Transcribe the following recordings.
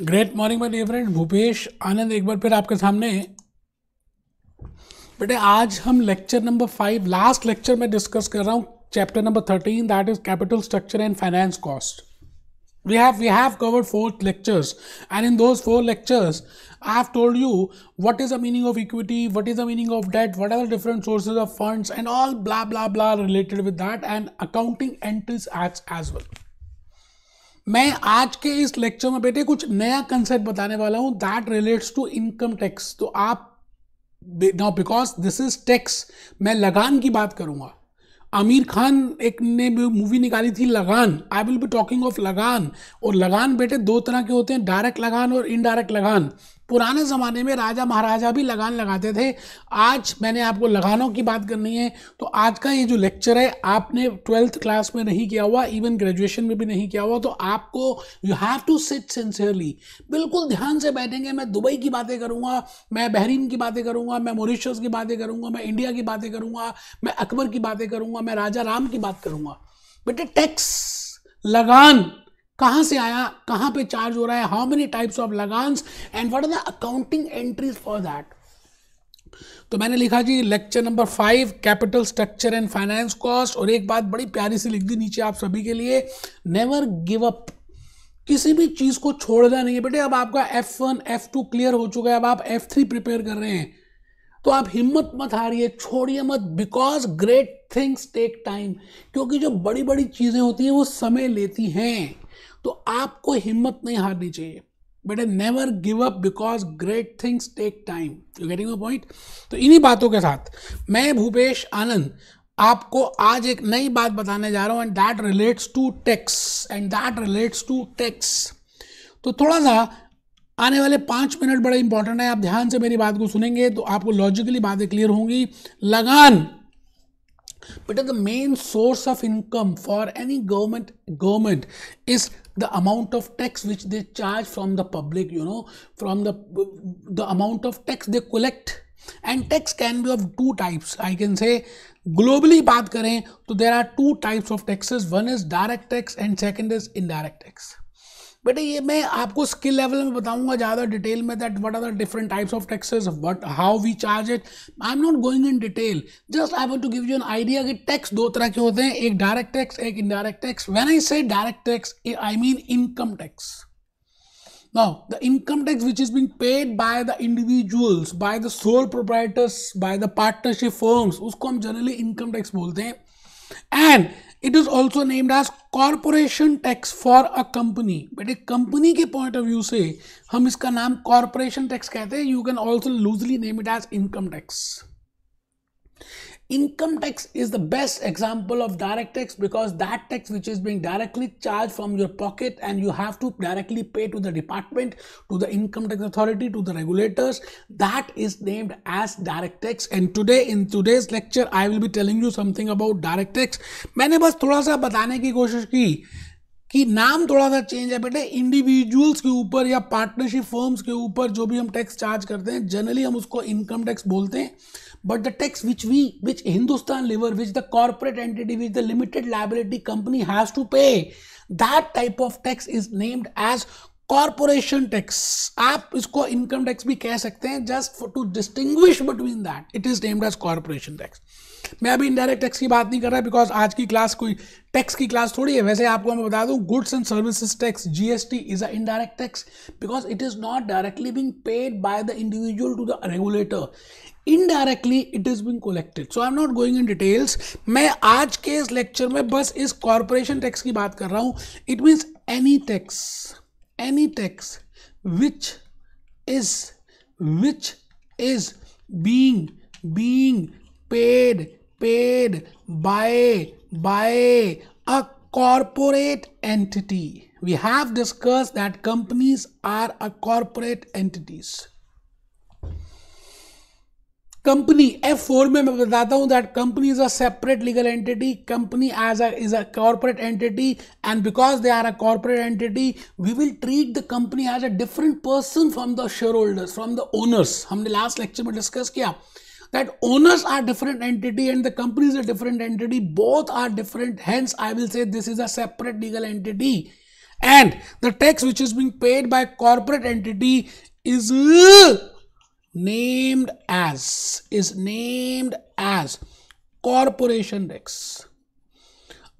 Great morning my dear friend, Bhupesh Anand एक बार फिर आपके सामने। बेटे आज हम लेक्चर नंबर 5 लास्ट लेक्चर में डिस्कस कर रहा हूँ chapter number 13 that is capital structure and finance cost. We have covered 4 lectures, and in those 4 lectures I have told you what is the meaning of equity, what is the meaning of debt, what are the different sources of funds and all blah blah blah related with that, and accounting entries as well. मैं आज के इस lecture में बेटे कुछ नया concept बताने वाला हूं that relates to income tax. तो आप now because this is tax, मैं लगान की बात करूंगा। आमिर खान एक ने मूवी निकाली थी लगान, I will be talking of लगान। और लगान बेटे दो तरह के होते हैं, डायरेक्ट लगान और इनडायरेक्ट लगान। पुराने ज़माने में राजा महाराजा भी लगान लगाते थे। आज मैंने आपको लगानों की बात करनी है। तो आज का ये जो लेक्चर है आपने 12th क्लास में नहीं किया हुआ, इवन ग्रेजुएशन में भी नहीं किया हुआ, तो आपको you have to sit sincerely, बिल्कुल ध्यान से बैठेंगे। मैं दुबई की बातें करूंगा, मैं बहरीन की बातें करूंगा, मैं मॉरिशस की बातें करूंगा, मैं इंडिया की बातें करूंगा, मैं अकबर की बातें करूंगा, मैं राजा राम की बात करूंगा। बेटे टैक्स, लगान कहां से आया, कहां पे चार्ज हो रहा है, हाउ मेनी टाइप्स ऑफ लगान्स and what are the accounting entries for that. तो मैंने लिखा जी lecture number 5 capital structure and finance cost. और एक बात बड़ी प्यारी सी लिख दी नीचे आप सभी के लिए, नेवर गिव अप। किसी भी चीज को छोड़ना नहीं है बेटे। अब आपका F1 F2 क्लियर हो चुका है, अब आप F3 प्रिपेयर कर रहे हैं, तो आप हिम्मत मत हारिए, छोड़िए मत, because great things take time. क्योंकि जो बड़ी बड़ी चीजें होती हैं वो समय लेती हैं, तो आपको हिम्मत नहीं हारनी चाहिए बेटे। Never give up because great things take time. You getting my point. तो इन्हीं बातों के साथ मैं भूपेश आनंद आपको आज एक नई बात बताने जा रहा हूं, and that relates to tax, and that relates to tax. तो थोड़ा सा आने वाले 5 मिनट बड़े इंपॉर्टेंट है, आप ध्यान से मेरी बात को सुनेंगे तो आपको लॉजिकली बातें क्लियर होंगी। लगान बेटा, the main source of income for any government is the amount of tax which they charge from the public, from the amount of tax they collect. And tax can be of 2 types. I can say globally बात करें तो there are 2 types of taxes. One is direct tax and second is indirect tax. बेटे ये मैं आपको skill level में बताऊंगा ज़्यादा डिटेल में, that what are the different types of taxes, what how we charge it. I am not going in detail, just I want to give you an idea कि tax 2 तरह के होते हैं, एक डायरेक्ट टैक्स, एक indirect tax. When I say direct tax I mean income tax. Now, the income tax which is being paid by the individuals, by the sole proprietors, by the partnership firms, उसको हम generally income tax बोलते हैं। And it is also named as corporation tax for a company. बेटे company के point of view से हम इसका नाम कॉर्पोरेशन टैक्स कहते हैं। You can also loosely name it as income tax. Income tax is the best example of direct tax because that tax which is being directly charged from your pocket and you have to directly pay to the department, to the income tax authority, to the regulators, that is named as direct tax. And today in today's lecture I will be telling you something about direct tax. मैंने बस थोड़ा सा बताने की कोशिश की कि नाम थोड़ा सा चेंज है बेटे। इंडिविजुअल्स के ऊपर या पार्टनरशिप फर्म्स के ऊपर जो भी हम टैक्स चार्ज करते हैं जनरली हम उसको इनकम टैक्स बोलते हैं। But the tax which Hindustan Lever, which the corporate entity, which the limited liability company has to pay, that type of tax is named as corporation tax. आप इसको income tax भी कह सकते हैं, just to distinguish between that, it is named as corporation tax. मैं अभी indirect tax की बात नहीं कर रहा बिकॉज आज की क्लास कोई टैक्स की क्लास थोड़ी है। वैसे आपको मैं बता दूं, goods and services tax GST is a indirect tax because it is not directly being paid by the individual to the regulator, indirectly it is being collected. So I am not going in details. मैं आज के इस lecture में बस इस corporation tax की बात कर रहा हूं। It means any tax which is being paid by a corporate entity. We have discussed that companies are a corporate entities. Company F4 में मैं बताता हूं that company is a separate legal entity. Company is a corporate entity, and because they are a corporate entity, we will treat the company as a different person from the shareholders, from the owners. हमने last lecture में discuss किया that owners are different entity and the company is a different entity. Both are different. Hence, I will say this is a separate legal entity. and the tax which is being paid by corporate entity is named as corporation tax.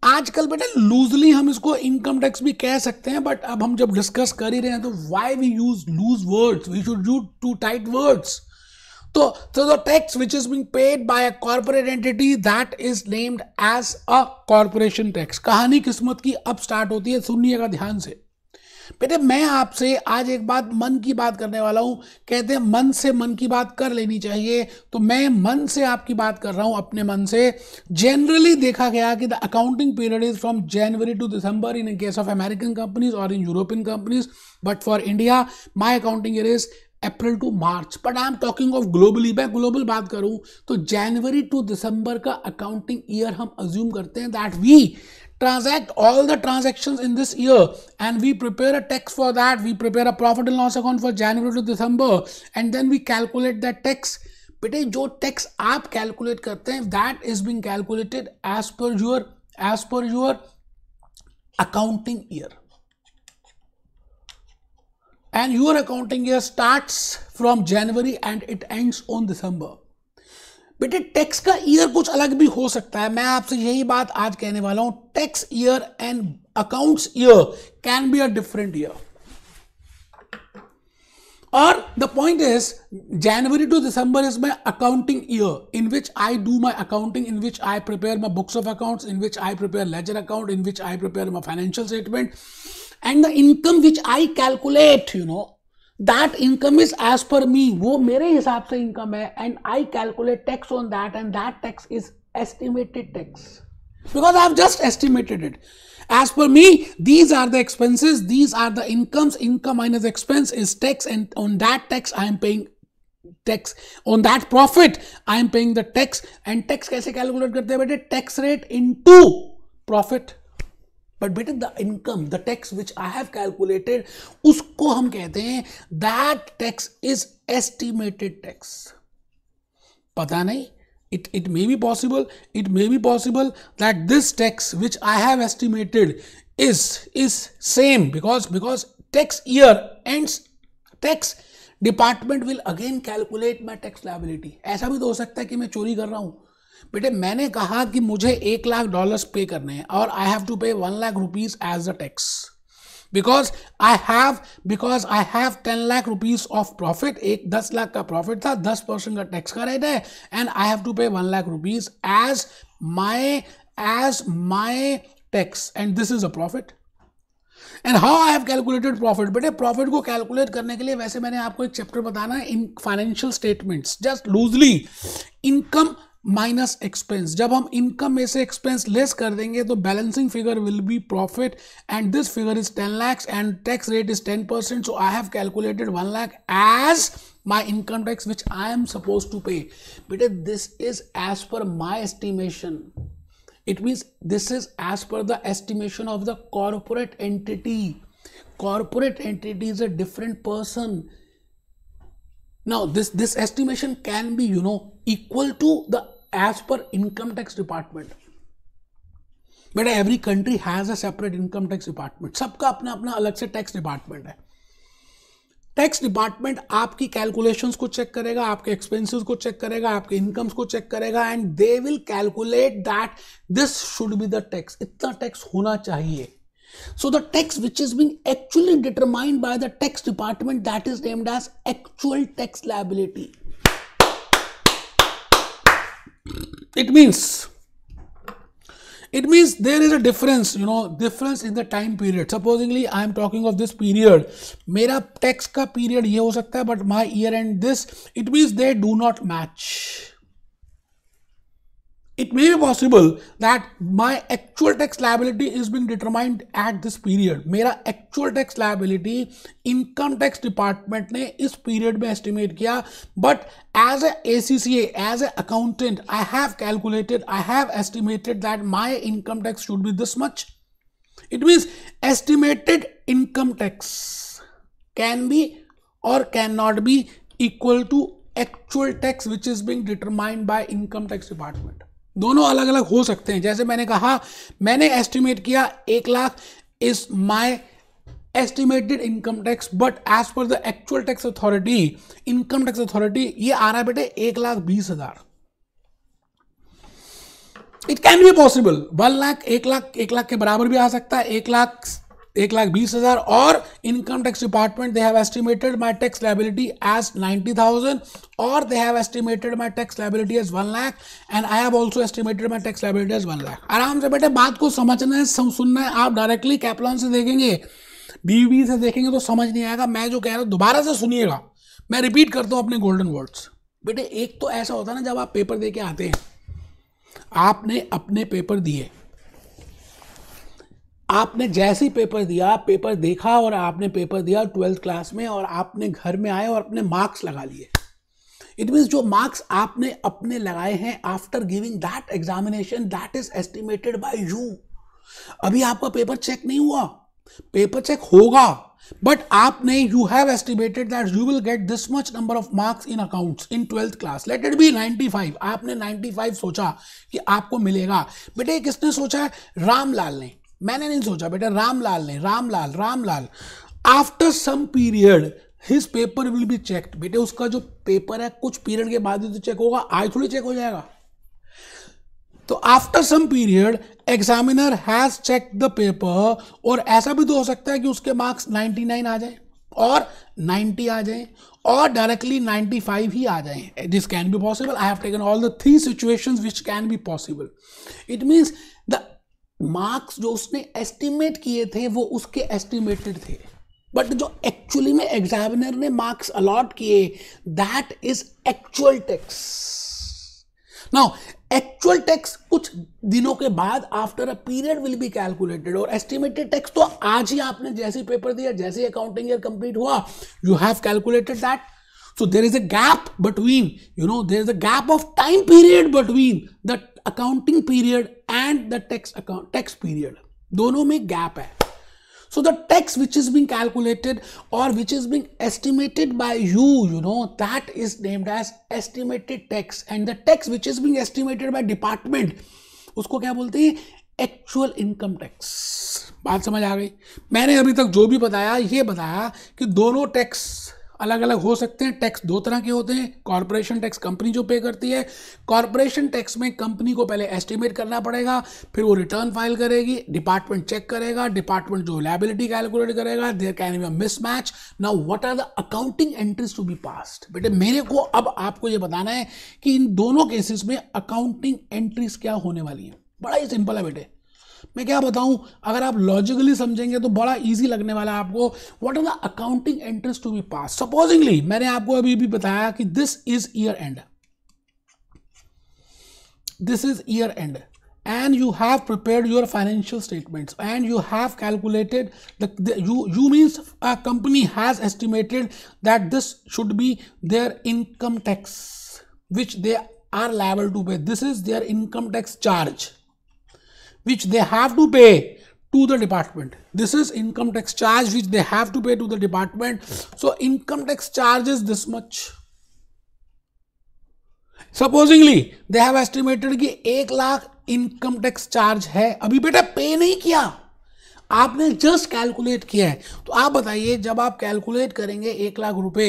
आजकल बेटा loosely हम इसको income tax भी कह सकते हैं, but अब हम जब डिस्कस कर ही रहे हैं तो why we use loose words, we should use to tight words. तो the tax which is being paid by a corporate entity that is named as a corporation tax. कहानी किस्मत की अब स्टार्ट होती है, सुनिएगा ध्यान से. बेटे मैं आपसे आज एक बात मन की बात करने वाला हूं. कहते हैं मन से मन की बात कर लेनी चाहिए, तो मैं मन से आपकी बात कर रहा हूं, अपने मन से. जनरली देखा गया कि the accounting period is from January to December in case of American companies और in European companies, but for India my accounting year is April to March. But I am talking of globally. मैं global बात करूं तो जनवरी to दिसंबर का accounting year हम assume करते हैं that we transact all the transactions in this year and we prepare a tax for that. We prepare a profit and loss account for January to December and then we calculate that tax. बेटे जो tax आप calculate करते हैं that is being calculated as per your accounting year, and your accounting year starts from January and it ends on December. बेटे tax का year कुछ अलग भी हो सकता है. मैं आपसे यही बात आज कहने वाला हूं. Tax year and accounts year can be a different year. और the point is January to December is my accounting year in which I do my accounting, in which I prepare my books of accounts, in which I prepare ledger account, in which I prepare my financial statement, and the income which I calculate, that income is as per me. वो मेरे हिसाब से income है, and I calculate tax on that, and that tax is estimated tax because I have just estimated it. As per me, these are the expenses, these are the incomes. Income minus expense is tax, and on that tax I am paying tax. On that profit I am paying the tax. And tax कैसे calculate करते हैं बेटे? Tax rate into profit. But बेटे the income, the tax which I have calculated, उसको हम कहते हैं that tax is estimated tax. पता नहीं, it may be possible that this tax which I have estimated is same because tax year ends, tax department will again calculate my tax liability. ऐसा भी तो हो सकता है कि मैं चोरी कर रहा हूं. बेटे मैंने कहा कि मुझे $1,00,000 पे करने हैं और आई have to pay ₹1,00,000 as a tax because I have 10 lakh rupees of profit. एक 10 लाख का प्रॉफिट था, 10% का टैक्स का रेट है, and I have to pay ₹1,00,000 as my tax, and this is a profit. And how I have calculated profit? बेटे profit को calculate करने के लिए वैसे मैंने आपको एक चैप्टर बताना है in financial statements, just loosely income minus expense. जब हम इनकम में से एक्सपेंस लेस कर देंगे तो balancing figure will be profit, and this figure is 10 lakhs and tax rate is 10%. So I have calculated 1 lakh as my income tax which I am supposed to pay. But this is as per my estimation. It means this is as per the estimation of the corporate entity. Corporate entity is a different person. Now this estimation can be equal to the as per income tax department. But every country has a separate income tax department. सबका अपना अपना अलग से tax department है. Tax department आपकी calculations को check करेगा, आपके एक्सपेंसेस को चेक करेगा, आपके इनकम्स को चेक करेगा, and they will calculate that this should be the tax. इतना टैक्स होना चाहिए. So the tax which is being actually determined by the tax department, that is named as actual tax liability. It means there is a difference, difference in the time period. Supposingly I am talking of this period. मेरा tax का period ये हो सकता है, but my year end this. It means they do not match. It may be possible that my actual tax liability is being determined at this period. मेरा actual tax liability income tax department ने इस period में estimate किया, but as a ACCA, as a accountant, I have estimated that my income tax should be this much. It means estimated income tax can be or cannot be equal to actual tax which is being determined by income tax department. दोनों अलग अलग हो सकते हैं. जैसे मैंने कहा, मैंने एस्टिमेट किया 1 lakh is my estimated income tax, but as per the actual tax authority, income tax authority, ये आ रहा है बेटे 1,20,000। It can be possible 1 lakh, 1 lakh के बराबर भी आ सकता है, 1,20,000। और income tax department they have estimated my tax liability as 90,000 और they have estimated my tax liability as 1 lakh and I have also estimated my tax liability as 1 lakh. आराम से बेटे बात को समझना है, सुनना है। आप डायरेक्टली कैप्लॉन से देखेंगे, बीवी से देखेंगे तो समझ नहीं आएगा। मैं जो कह रहा हूँ दोबारा से सुनिएगा, मैं रिपीट करता हूँ अपने गोल्डन वर्ड्स। बेटे एक तो ऐसा होता है ना, जब आप पेपर दे के आते हैं, आपने अपने पेपर दिए, आपने जैसे पेपर दिया, पेपर देखा और आपने पेपर दिया 12th क्लास में, और आपने घर में आए और अपने मार्क्स लगा लिए। इट मीन्स जो मार्क्स आपने अपने लगाए हैं after giving that examination, that is estimated by you. अभी आपका पेपर चेक नहीं हुआ, पेपर चेक होगा, बट आपने you have estimated that you will get this much number of marks in accounts in 12th class, let it be 95। आपने 95 सोचा कि आपको मिलेगा। बेटे किसने सोचा है? रामलाल ने, मैंने नहीं सोचा बेटा, रामलाल ने। Ramlal after some period his paper will be checked. बेटे उसका जो पेपर है कुछ पीरियड के बाद ही तो चेक होगा, आज थोड़ी चेक हो जाएगा। तो after some period examiner has check the paper, और ऐसा भी तो हो सकता है कि उसके मार्क्स 99 आ जाए और 90 आ जाए और डायरेक्टली 95 ही आ जाए। This can be possible. I have taken all the 3 situations which can be possible. It means the marks जो उसने एस्टिमेट किए थे वो उसके एस्टिमेटेड थे, बट जो एक्चुअली में एग्जामिनर ने मार्क्स अलॉट किए, that is actual tax. Now actual tax कुछ दिनों के बाद after a period will be calculated, और एस्टिमेटेड टैक्स तो आज ही आपने जैसे पेपर दिया, जैसे अकाउंटिंग ईयर कंप्लीट हुआ, you have calculated that. So there is a gap between, there is a gap of time period between the accounting period and the tax period. दोनों में gap है. So the tax which is being calculated or which is being estimated by you, that is named as estimated tax, and the tax which is being estimated by department, उसको क्या बोलते हैं? Actual income tax. बात समझ आ गई? मैंने अभी तक जो भी बताया ये बताया कि दोनों टैक्स अलग अलग हो सकते हैं। टैक्स 2 तरह के होते हैं। कॉर्पोरेशन टैक्स कंपनी जो पे करती है, कॉर्पोरेशन टैक्स में कंपनी को पहले एस्टिमेट करना पड़ेगा, फिर वो रिटर्न फाइल करेगी, डिपार्टमेंट चेक करेगा, डिपार्टमेंट जो लायबिलिटी कैलकुलेट करेगा, there can be a mismatch. Now what are the accounting entries to be passed? बेटे मेरे को अब आपको ये बताना है कि इन दोनों केसेस में अकाउंटिंग एंट्रीज क्या होने वाली हैं। बड़ा ही सिंपल है बेटे, मैं क्या बताऊं, अगर आप लॉजिकली समझेंगे तो बड़ा इजी लगने वाला है आपको। What are the accounting entries to be pass? Supposingly मैंने आपको अभी भी बताया कि this is year end, this is year end, and you have prepared your financial statements and you have calculated you means a company has estimated that this should be their income tax which they are liable to pay. This is their income tax charge which they have to pay to the department. This is income tax charge which they have to pay to the department. So income tax charge is this much. Supposingly they have estimated कि 1 lakh income tax charge है, अभी बेटा पे नहीं किया, आपने just calculate किया है। तो आप बताइए, जब आप कैलकुलेट करेंगे 1 लाख रुपए,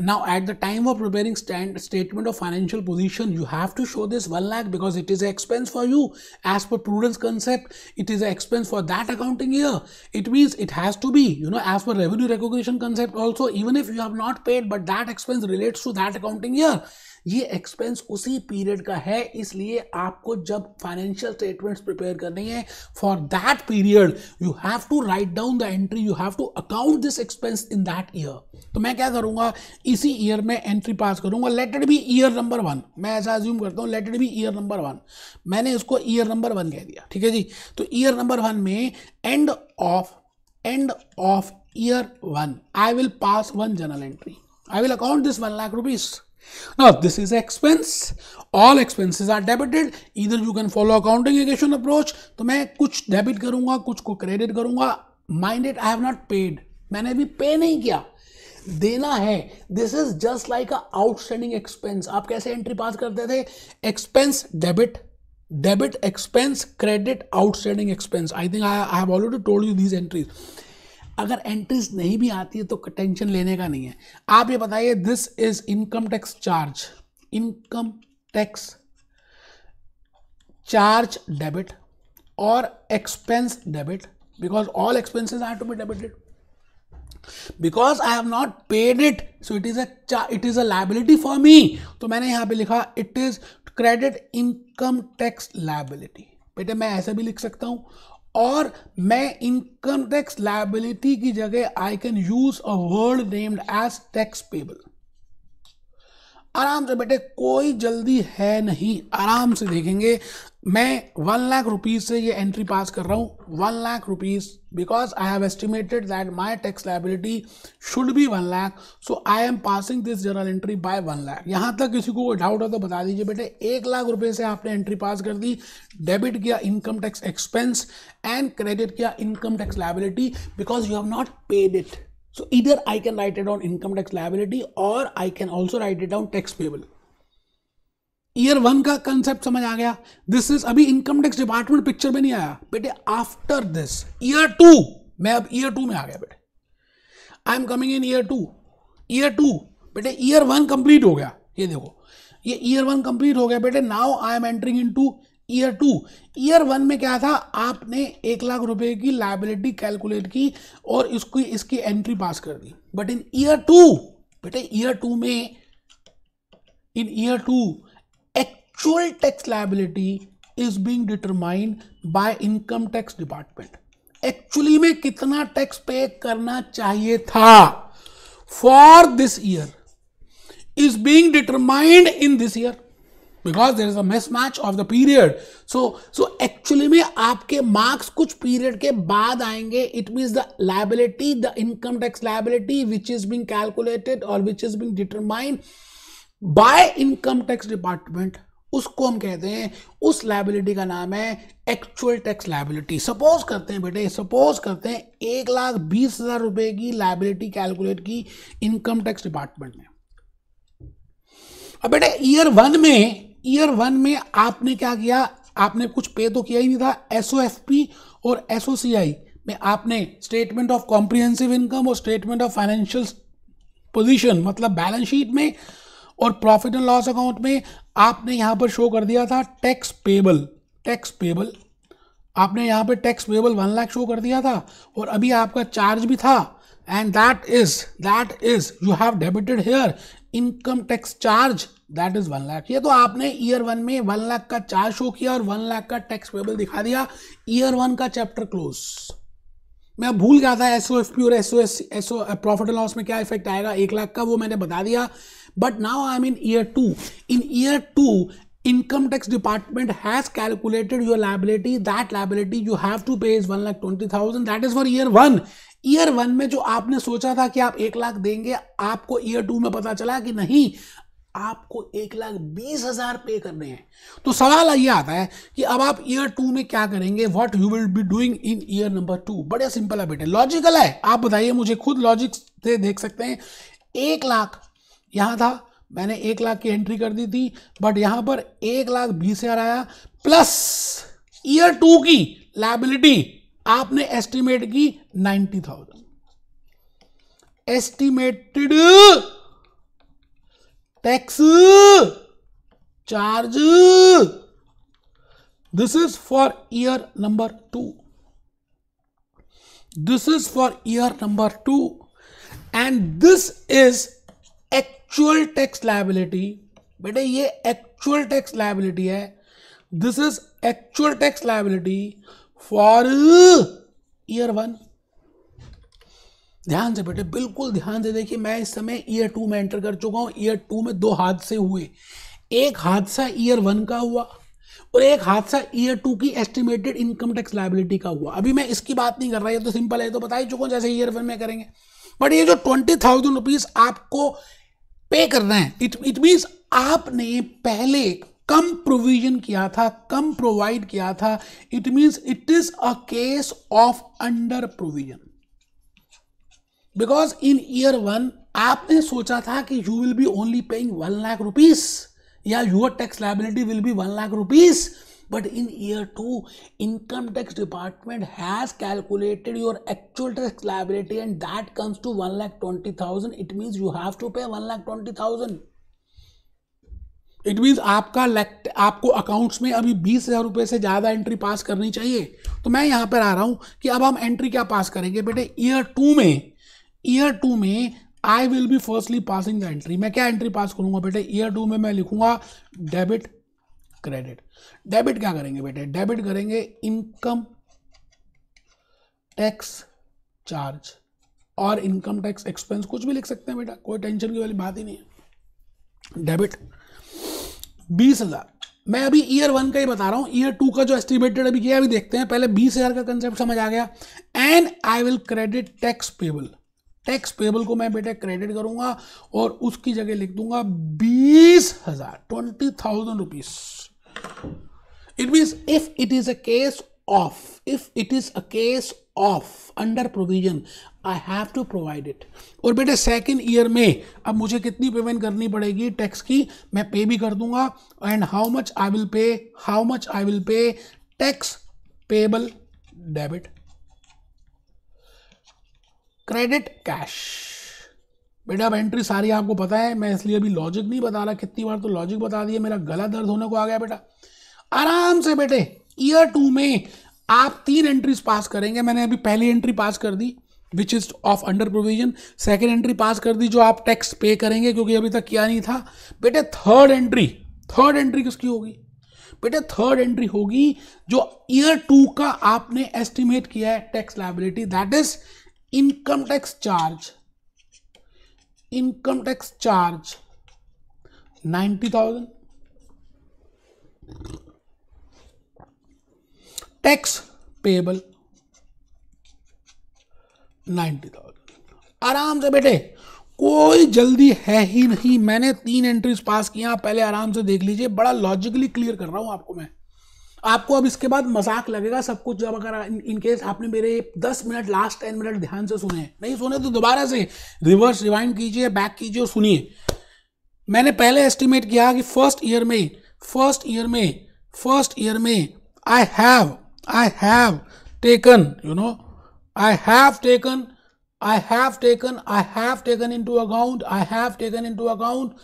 now at the time of preparing statement of financial position you have to show this 1 lakh because it is expense for you as per prudence concept, it is expense for that accounting year. It means it has to be as per revenue recognition concept also, even if you have not paid but that expense relates to that accounting year. ये expense उसी period का है, इसलिए आपको जब financial statements prepare करनी है for that period you have to write down the entry, you have to account this expense in that year. तो मैं क्या करूंगा, इसी ईयर में एंट्री पास करूंगा, let it be year number 1। मैं ऐसा अज्यूम करता हूं, let it be year number 1, मैंने इसको ईयर नंबर 1 कह दिया, ठीक है जी। तो ईयर नंबर 1 में end of year 1 I will pass 1 journal entry, I will account this 1 lakh rupees. Now this is expense, all expenses are debited, either you can follow accounting equation approach, तो मैं कुछ debit करूंगा, कुछ को credit करूंगा। Mind it, I have not paid, मैंने अभी पे नहीं किया, देना है। This is just like a outstanding expense. आप कैसे एंट्री पास करते थे? Expense debit, debit expense, credit outstanding expense. I think I have already told you these entries. अगर एंट्रीज नहीं भी आती है तो टेंशन लेने का नहीं है। आप ये बताइए, this is income tax charge, income tax charge debit और expense debit, because all expenses are to be debited, because I have not paid it, so it is a liability for me। तो मैंने यहां पे लिखा it is credit income tax liability। बेटे मैं ऐसा भी लिख सकता हूं, और मैं income tax liability की जगह I can use a word named as tax payable। आराम से बेटे, कोई जल्दी है नहीं, आराम से देखेंगे। मैं 1 लाख रुपीज से ये एंट्री पास कर रहा हूं, 1 lakh rupees, because I have estimated that my tax liability should be 1 lakh, so I am passing this journal entry by 1 lakh. यहां तक किसी को कोई डाउट हो तो बता दीजिए बेटे। 1 लाख रुपए से आपने एंट्री पास कर दी, डेबिट किया income tax expense and credit किया income tax liability, because you have not paid it. So either I can write it down income tax liability or I can also write it down tax payable। Year 1 का concept समझ आ गया। This is, अभी income tax department picture में नहीं आया बेटे, after this year 2, मैं अब ईयर 2 में आ गया बेटे। I am coming in year 2। Year 2 बेटे, ईयर 1 कंप्लीट हो गया, ये देखो ये ईयर 1 कंप्लीट हो गया बेटे। Now I am entering into year 2। Year 1 में क्या था, आपने 1 लाख रुपए की लायबिलिटी कैलकुलेट की और इसकी एंट्री पास कर दी। बट इन ईयर 2 बेटे, ईयर 2 में, in year 2 actual tax liability is being determined by income tax department. Actually में कितना टैक्स पे करना चाहिए था for this year is being determined in this year, because there is a mismatch of the period। so actually में आपके marks कुछ period के बाद आएंगे। it means the liability, the income tax liability which is being calculated or which is being determined by income tax department, उसको हम कहते हैं, उस लायबिलिटी का नाम है एक्चुअल टैक्स लायबिलिटी। सपोज करते हैं बेटे, सपोज करते हैं 1,20,000 रुपए की लायबिलिटी कैलकुलेट की इनकम टैक्स डिपार्टमेंट ने। अब बेटे ईयर 1 में आपने क्या किया, आपने कुछ पे तो किया ही नहीं था। SOFP और SOCI में आपने स्टेटमेंट ऑफ कॉम्प्रिहेंसिव इनकम और स्टेटमेंट ऑफ फाइनेंशियल पोजीशन, मतलब बैलेंस शीट में और प्रॉफिट एंड लॉस अकाउंट में आपने यहां पर शो कर दिया था टैक्स पेबल। टैक्स पेबल आपने यहां पर टैक्स पेबल 1 लाख शो कर दिया था, और अभी आपका चार्ज भी था, and that is you have debited here income tax charge, that is 1 lakh. ये तो आपने ईयर 1 में 1 लाख का चार्ज शो किया और 1 लाख का टैक्स पेबल दिखा दिया। ईयर 1 का चैप्टर क्लोज। मैं भूल गया था SOFP और SOS प्रॉफिट एंड लॉस में क्या इफेक्ट आएगा 1 लाख का, वो मैंने बता दिया। But now I am in year 2। In year 2 income tax department has calculated your liability, that liability you have to pay is 1,20,000, that is for year 1। Year 1 में जो आपने सोचा था कि आप 1 लाख देंगे, आपको ईयर 2 में पता चला कि नहीं, आपको 1,20,000 पे करने हैं। तो सवाल ये आता है कि अब आप ईयर 2 में क्या करेंगे, what you will be doing in year number 2। बड़े सिंपल है बेटे, लॉजिकल है। आप बताइए मुझे, खुद लॉजिक से देख सकते हैं। 1 लाख यहां था, मैंने 1 लाख की एंट्री कर दी थी, बट यहां पर 1,20,000 आया, प्लस ईयर 2 की लायबिलिटी आपने एस्टिमेट की 90,000। Estimated tax charge, this is for year number 2। This is for year number 2 and this is actual tax liability. बेटे ये एक्चुअल टैक्स लायबिलिटी है, this is actual tax liability for year 1। ध्यान से बेटे, बिल्कुल ध्यान से देखिए, मैं इस समय ईयर 2 में एंटर कर चुका हूं। ईयर 2 में 2 हादसे हुए, एक हादसा ईयर 1 का हुआ और एक हादसा ईयर 2 की एस्टिमेटेड इनकम टैक्स लायबिलिटी का हुआ। अभी मैं इसकी बात नहीं कर रहा, ये तो सिंपल है, तो बता ही चुका हूं जैसे ईयर 1 में करेंगे। बट ये जो 20,000 रुपीज आपको पे करना है, इट मीन्स आपने पहले कम प्रोविजन किया था, कम प्रोवाइड किया था। It means it is a case of under provision, because in year 1 आपने सोचा था कि you will be only paying 1 lakh rupees, या your tax liability will be 1 lakh rupees, But in year 2, income tax department has calculated your actual tax liability and that comes to 1,20,000. It means you have to pay 1,20,000. It means आपको accounts में अभी 20,000 रुपये से ज़्यादा entry पास करनी चाहिए. तो मैं यहाँ पर आ रहा हूँ कि अब हम एंट्री क्या पास करेंगे बेटे. ईयर टू में I will be firstly passing the entry. मैं क्या एंट्री पास करूँगा बेटे. ईयर 2 में मैं लिखूंगा डेबिट क्रेडिट. डेबिट क्या करेंगे बेटे. डेबिट करेंगे इनकम टैक्स चार्ज और इनकम टैक्स एक्सपेंस. कुछ भी लिख सकते हैं बेटा, कोई टेंशन की वाली बात ही नहीं है. डेबिट 20,000. मैं अभी ईयर 1 का ही बता रहा हूं. ईयर 2 का जो एस्टिमेटेड अभी किया अभी देखते हैं. पहले 20,000 का कंसेप्ट समझ आ गया. And I will credit tax payable. Tax payable को मैं बेटा क्रेडिट करूंगा और उसकी जगह लिख दूंगा 20,000, 20,000 rupees. It means if it is a case of under provision I have to provide it. और बेटे सेकेंड ईयर में अब मुझे कितनी पेमेंट करनी पड़ेगी टैक्स की, मैं पे भी कर दूंगा. And how much I will pay tax payable debit credit cash. बेटा अब एंट्री सारी आपको पता है, मैं इसलिए अभी लॉजिक नहीं बता रहा. कितनी बार तो लॉजिक बता दिया, मेरा गला दर्द होने को आ गया बेटा. आराम से बेटे ईयर 2 में आप 3 एंट्रीज पास करेंगे. मैंने अभी पहली एंट्री पास कर दी which is of under provision. Second entry pass कर दी जो आप टैक्स पे करेंगे क्योंकि अभी तक किया नहीं था. बेटे थर्ड एंट्री किसकी होगी बेटे. थर्ड एंट्री होगी जो ईयर 2 का आपने एस्टिमेट किया है tax liability, that is income tax charge 90,000. Tax payable 90,000. आराम से बेटे, कोई जल्दी है ही नहीं. मैंने 3 एंट्रीज पास किया, पहले आराम से देख लीजिए. बड़ा लॉजिकली क्लियर कर रहा हूं आपको मैं. आपको अब इसके बाद मजाक लगेगा सब कुछ जब अगर इनकेस आपने मेरे 10 मिनट लास्ट 10 मिनट ध्यान से सुने. नहीं सुने तो दोबारा से रिवर्स रिवाइंड कीजिए, बैक कीजिए और सुनिए. मैंने पहले एस्टिमेट किया कि फर्स्ट ईयर में I have taken into account.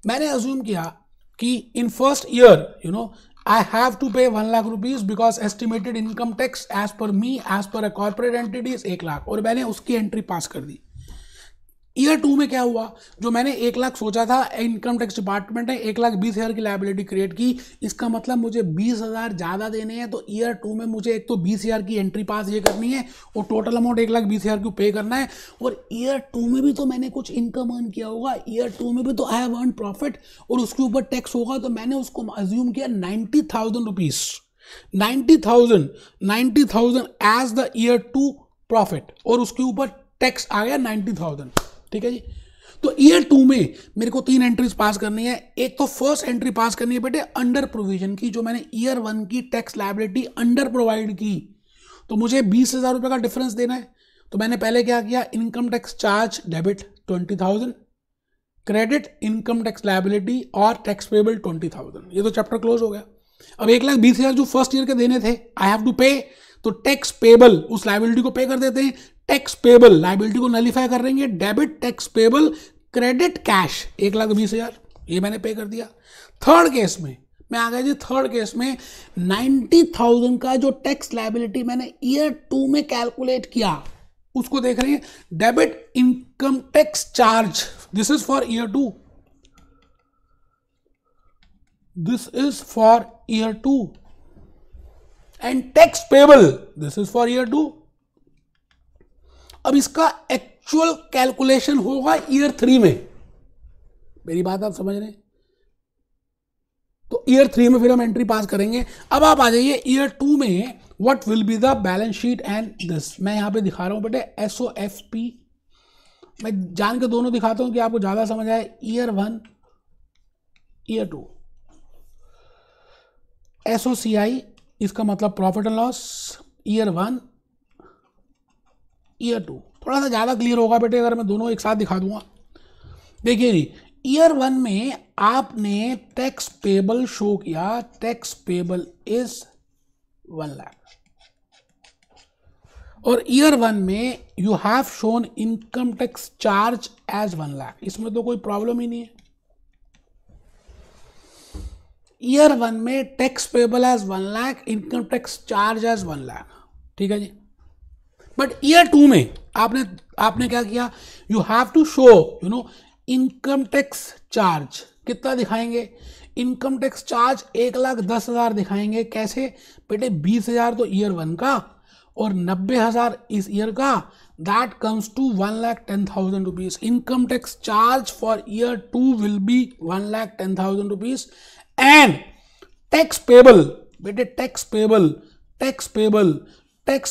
मैंने अज्यूम किया कि in first year I have to pay 1 lakh rupees because estimated income tax as per me, as per a corporate entity is 1 lakh. और मैंने उसकी entry pass कर दी. Year 2 में क्या हुआ, जो मैंने 1 लाख सोचा था, इनकम टैक्स डिपार्टमेंट ने 1,20,000 की लायबिलिटी क्रिएट की. इसका मतलब मुझे 20,000 ज़्यादा देने हैं. तो ईयर 2 में मुझे एक तो 20,000 की एंट्री पास ये करनी है और टोटल अमाउंट 1,20,000 को पे करना है. और ईयर 2 में भी तो मैंने कुछ इनकम अर्न किया होगा. ईयर 2 में भी तो आई हैव अर्न प्रॉफिट और उसके ऊपर टैक्स होगा. तो मैंने उसको अज्यूम किया 90,000 rupees, 90,000 as the year 2 profit और उसके ऊपर टैक्स आ गया 90,000. ठीक है जी. तो ईयर 2 में मेरे को 3 एंट्रीज पास करनी है. एक तो फर्स्ट एंट्री पास करनी है बेटे अंडर प्रोविजन की, जो मैंने ईयर 1 की टैक्स लायबिलिटी अंडर प्रोवाइड की. तो मुझे 20,000 रुपये का डिफरेंस देना है. तो मैंने पहले क्या किया, income tax charge debit 20,000, credit income tax liability और टैक्स पेबल 20,000. ये तो चैप्टर क्लोज हो गया. अब 1,20,000 जो फर्स्ट ईयर के देने थे आई हैव टू पे, तो टैक्स पेबल उस लायबिलिटी को पे कर देते हैं. टैक्स पेबल लायबिलिटी को नलीफाई कर देंगे. Debit tax payable credit cash 1,20,000 ये मैंने पे कर दिया. थर्ड केस में मैं आ गया जी. थर्ड केस में 90,000 का जो टैक्स लायबिलिटी मैंने ईयर 2 में कैलकुलेट किया उसको देख रहे हैं. Debit income tax charge, this is for year 2, this is for year 2. And tax payable this is for year 2. अब इसका एक्चुअल कैलकुलेशन होगा ईयर 3 में. मेरी बात आप समझ रहे हैं. तो ईयर 3 में फिर हम एंट्री पास करेंगे. अब आप आ जाइए ईयर 2 में what will be the balance sheet and this. मैं यहां पे दिखा रहा हूं बेटे SOFP. मैं जान के दोनों दिखाता हूं कि आपको ज्यादा समझ आए. Year 1 year 2. SOCI इसका मतलब profit and loss. Year 1 year 2 थोड़ा सा ज़्यादा क्लियर होगा बेटे अगर मैं दोनों एक साथ दिखा दूंगा. देखिए जी, ईयर 1 में आपने टैक्स पेबल शो किया, टैक्स पेबल इज 1 लाख, और ईयर 1 में you have shown income tax charge as 1 lakh, इसमें तो कोई प्रॉब्लम ही नहीं है। ईयर 1 में tax payable as 1 lakh, income tax charge as 1 lakh, ठीक है जी। बट ईयर 2 में आपने क्या किया, you have to show income tax charge, कितना दिखाएंगे, इनकम टैक्स चार्ज 1,10,000 दिखाएंगे। कैसे बेटे, 20,000 तो ईयर 1 का और 90,000 इस ईयर का, that comes to 1,10,000 rupees. Income tax charge for year 2 will be 1,10,000 rupees and tax payable, बेटे tax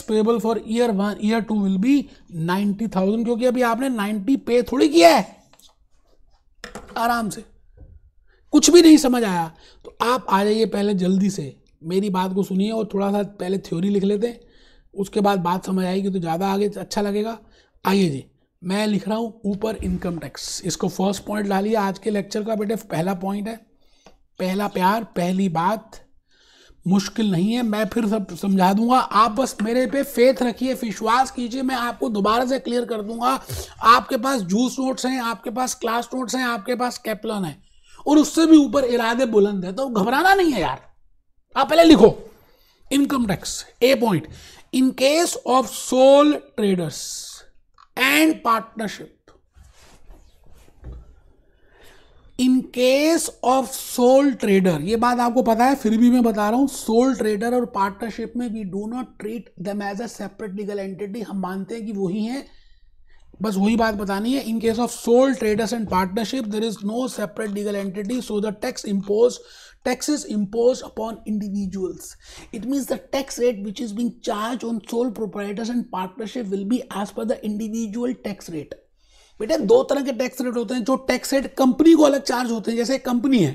payable for year 1 year 2 will be 90,000, क्योंकि अभी आपने 90 पे थोड़ी किया है। आराम से, कुछ भी नहीं समझ आया तो आप आ जाइए, पहले जल्दी से मेरी बात को सुनिए और थोड़ा सा पहले थ्योरी लिख लेते हैं, उसके बाद बात समझ आएगी तो ज़्यादा आगे अच्छा लगेगा। आइए जी, मैं लिख रहा हूँ ऊपर इनकम टैक्स, इसको फर्स्ट पॉइंट डालिए आज के लेक्चर का बेटे, पहला पॉइंट है, पहला प्यार, पहली बात, मुश्किल नहीं है, मैं फिर सब समझा दूंगा, आप बस मेरे पे फेथ रखिए, विश्वास कीजिए, मैं आपको दोबारा से क्लियर कर दूंगा। आपके पास जूस नोट्स हैं, आपके पास क्लास नोट्स हैं, आपके पास कैप्लन है, और उससे भी ऊपर इरादे बुलंद है, तो घबराना नहीं है यार। आप पहले लिखो income tax, A point, in case of sole traders and partnership, in case of sole trader, ये बात आपको पता है फिर भी मैं बता रहा हूं, सोल ट्रेडर और पार्टनरशिप में we do not treat them as a separate legal entity, हम मानते हैं कि वही हैं, बस वही बात बतानी है। In case of sole traders and partnership there is no separate legal entity, so the taxes imposed upon individuals. It means the tax rate which is being charged on sole proprietors and partnership will be as per the individual tax rate. बेटे दो तरह के tax rate होते हैं, जो tax rate company को अलग charge होते हैं, जैसे कंपनी है,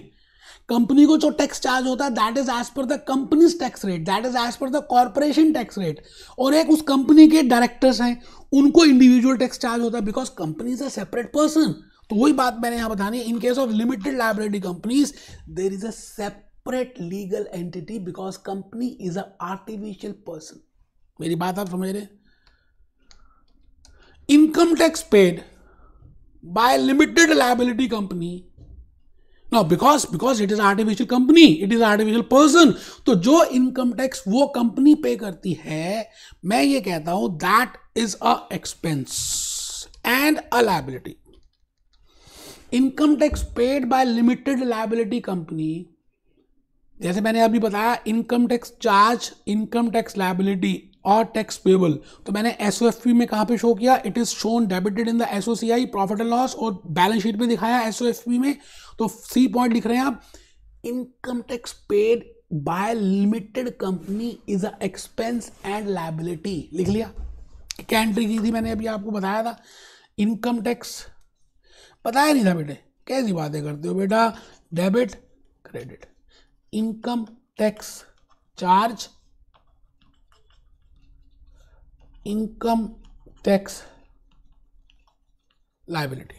कंपनी को जो टैक्स चार्ज होता है that is as per the companies tax rate, that is as per the corporation tax rate, और एक उस कंपनी के डायरेक्टर्स हैं, उनको इंडिविजुअल टैक्स चार्ज होता है because company is a separate person. तो वही बात मैंने यहां बतानी है, in case of limited liability companies there is a separate legal entity because company is an artificial person. मेरी बात आप समझ रहे हैं? Income tax paid by limited liability company, now because it is artificial company, it is artificial person, तो जो income tax वो company पे करती है, मैं ये कहता हूं that is a expense and a liability. Income tax paid by limited liability company, जैसे मैंने अभी बताया, income tax charge, income tax liability और टैक्स पेबल, तो मैंने एसओएफपी में कहां पे शो किया, it is shown debited in the SOCI profit and loss, और बैलेंस शीट में दिखाया एसओएफपी में। तो सी पॉइंट लिख रहे हैं आप, income tax paid by limited company is a expense and liability. लिख लिया, क्या एंट्री की थी मैंने अभी आपको बताया था, इनकम टैक्स बताया नहीं था बेटे, कैसी बातें करते हो बेटा, debit credit, income tax charge, income tax liability.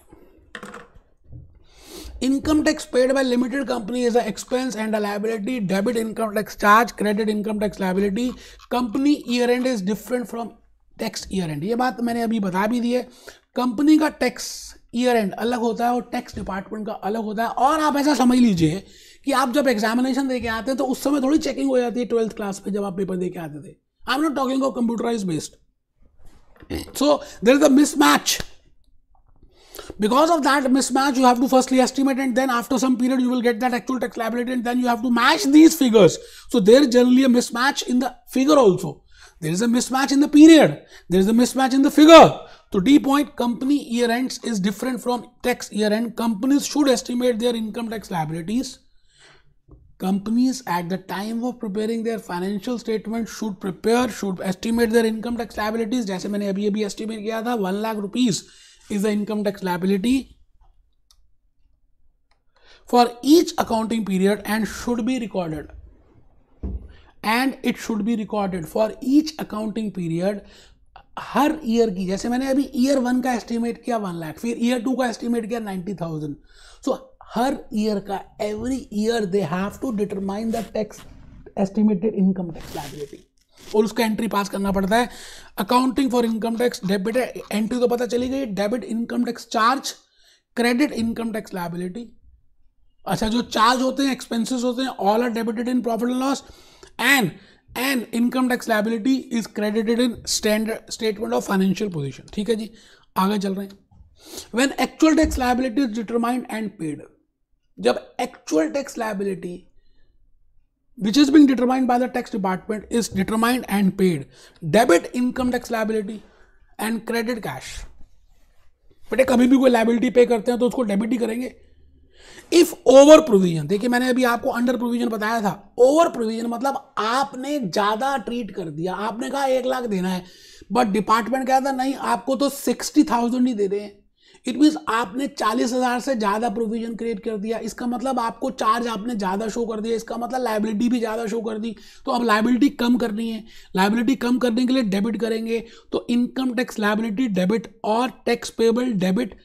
Income tax paid by limited company is a expense and a liability, debit income tax charge, credit income tax liability. Company year and is different from tax year and, ये बात मैंने अभी बता भी दी है। Company का tax year and अलग होता है और टैक्स डिपार्टमेंट का अलग होता है। और आप ऐसा समझ लीजिए कि आप जब एग्जामिनेशन दे के आते हैं तो उस समय थोड़ी चेकिंग हो जाती है 12th क्लास में जब आप पेपर दे के आते थे। I am not talking of computerize based, so there is a mismatch. Because of that mismatch you have to firstly estimate, and then after some period you will get that actual tax liability, and then you have to match these figures. So there is generally a mismatch in the figure also, there is a mismatch in the period, there is a mismatch in the figure. So D point, company year ends is different from tax year end. Companies should estimate their income tax liabilities. Companies at the time of preparing their financial statement should estimate their income tax liabilities. जैसे मैंने अभी estimate किया था, 1 lakh rupees is the income tax liability for each accounting period and should be recorded. And it should be recorded for each accounting period. Her year की, जैसे मैंने अभी year 1 का एस्टिमेट किया 1 लाख, फिर ईयर 2 का एस्टिमेट किया 90,000, सो हर ईयर का every year they have to determine the tax estimated income tax liability और उसका एंट्री पास करना पड़ता है। Accounting for income tax debit, entry तो पता चली गई, debit income tax charge, credit income tax liability. अच्छा, जो चार्ज होते हैं, एक्सपेंसेस होते हैं, all are debited in profit and loss and income tax liability is credited in standard statement of financial position. ठीक है जी, आगे चल रहे हैं। When actual tax liability is determined and paid, जब actual tax liability which is being determined by the tax department is determined and paid, debit income tax liability and credit cash। बेटे कभी भी कोई लायबिलिटी पे करते हैं तो उसको डेबिट ही करेंगे। इफ ओवर प्रोविजन, देखिए मैंने अभी आपको अंडर प्रोविजन बताया था, ओवर प्रोविजन मतलब आपने ज्यादा ट्रीट कर दिया, आपने कहा 1 लाख देना है बट डिपार्टमेंट कहता नहीं आपको तो 60,000 ही दे रहे हैं। इट मीन्स आपने 40,000 से ज्यादा प्रोविजन क्रिएट कर दिया, इसका मतलब आपको चार्ज आपने ज्यादा शो कर दिया, इसका मतलब लायबिलिटी भी ज्यादा शो कर दी। तो अब लायबिलिटी कम करनी है, लायबिलिटी कम करने के लिए डेबिट करेंगे, तो इनकम टैक्स लायबिलिटी डेबिट और टैक्स पेबल डेबिट।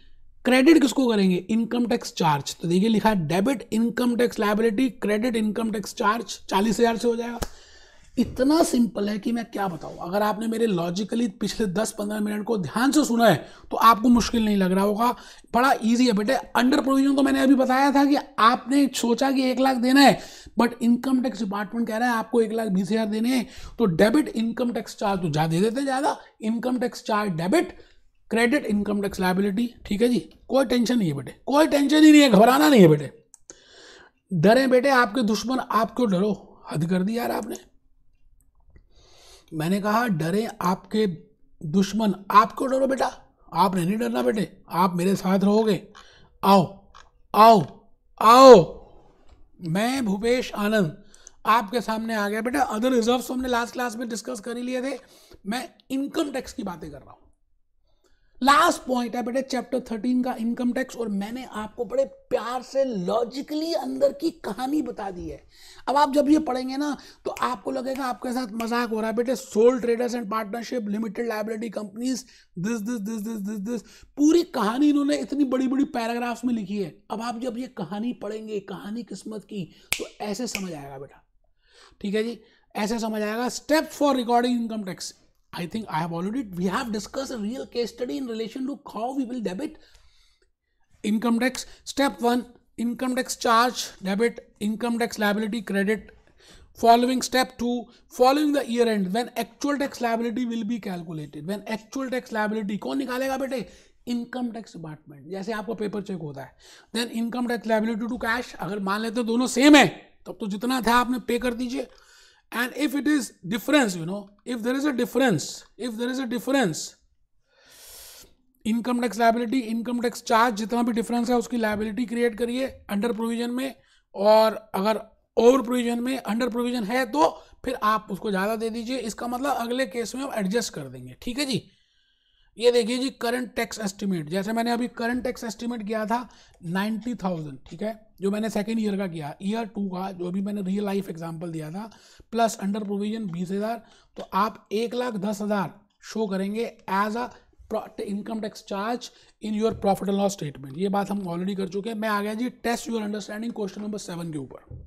क्रेडिट किसको करेंगे? Income tax charge. तो देखिए लिखा है debit income tax liability credit income tax charge, 40,000 से हो जाएगा। इतना सिंपल है कि मैं क्या बताऊं, अगर आपने मेरे लॉजिकली पिछले 10-15 मिनट को ध्यान से सुना है तो आपको मुश्किल नहीं लग रहा होगा, बड़ा इजी है बेटे। अंडर प्रोविजन तो मैंने अभी बताया था कि आपने सोचा कि 1 लाख देना है बट इनकम टैक्स डिपार्टमेंट कह रहा है आपको 1,20,000 देने हैं, तो डेबिट इनकम टैक्स चार्ज तो ज्यादा दे देते हैं, ज्यादा income tax charge debit, credit income tax liability. ठीक है जी, कोई टेंशन नहीं है बेटे, कोई टेंशन ही नहीं है, घबराना नहीं है बेटे। डरे बेटे आपके दुश्मन, आप क्यों डरो, हद कर दी यार आपने। मैंने कहा डरे आपके दुश्मन, आप क्यों डरो बेटा, आपने नहीं डरना बेटे, आप मेरे साथ रहोगे। आओ आओ आओ, मैं भूपेश आनंद आपके सामने आ गया बेटा। अदर रिजर्व्स हमने लास्ट क्लास में डिस्कस कर ही लिए थे, मैं इनकम टैक्स की बातें कर रहा हूं। लास्ट पॉइंट है बेटे चैप्टर 13 का इनकम टैक्स, और मैंने आपको बड़े प्यार से लॉजिकली अंदर की कहानी बता दी है। अब आप जब ये पढ़ेंगे ना तो आपको लगेगा आपके साथ मजाक हो रहा है बेटे। Sole traders and partnership limited liability companies this this this this this this, पूरी कहानी इन्होंने इतनी बड़ी बड़ी पैराग्राफ्स में लिखी है। अब आप जब ये कहानी पढ़ेंगे, कहानी किस्मत की, तो ऐसे समझ आएगा बेटा। ठीक है जी, ऐसे समझ आएगा। Step for recording income tax, I think we have discussed a real case study in relation to how we will debit income tax. Step 1, income tax charge, debit, income tax liability, credit. Following step 2, following the year end, when actual tax liability will be calculated. When actual tax liability कौन निकालेगा बेटे? Income tax department. जैसे आपको paper check होता है, then income tax liability to cash, अगर मान लेते दोनों सेम है तब तो जितना था आपने पे कर दीजिए। And if it is difference, if there is a difference, income tax liability, income tax charge, जितना भी डिफरेंस है उसकी लायबिलिटी क्रिएट करिए अंडर प्रोविजन में, और अगर ओवर प्रोविजन में, अंडर प्रोविजन है तो फिर आप उसको ज़्यादा दे दीजिए। इसका मतलब अगले केस में हम एडजस्ट कर देंगे। ठीक है जी, ये देखिए जी करंट टैक्स एस्टिमेट, जैसे मैंने अभी करंट टैक्स एस्टिमेट किया था 90,000, ठीक है, जो मैंने सेकेंड ईयर का किया, ईयर 2 का जो अभी मैंने रियल लाइफ एग्जांपल दिया था, प्लस अंडर प्रोविजन 20,000, तो आप 1,10,000 शो करेंगे as a income tax charge in your profit and loss statement. ये बात हम ऑलरेडी कर चुके हैं। मैं आ गया जी test your understanding question number 7 के ऊपर।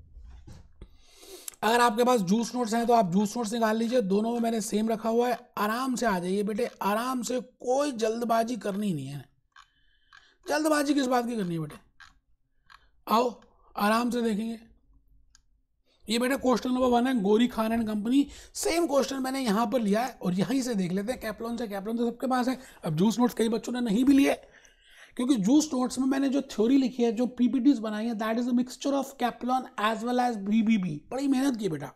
अगर आपके पास जूस नोट्स हैं तो आप जूस नोट्स निकाल लीजिए, दोनों में मैंने सेम रखा हुआ है। आराम से आ जाइए बेटे, आराम से, कोई जल्दबाजी करनी नहीं है। जल्दबाजी किस बात की करनी है बेटे, आओ आराम से देखेंगे। ये बेटा क्वेश्चन नंबर 1 है, गोरी Khan and company. Same question मैंने यहाँ पर लिया है और यहीं से देख लेते हैं। कैप्लॉन से तो सबके पास है। अब जूस नोट्स कई बच्चों ने नहीं भी लिए, क्योंकि जूस नोट्स में मैंने जो थ्योरी लिखी है, जो पीपीटीज बनाई है, that is a mixture of Kaplan as well as BBB. बड़ी मेहनत की बेटा।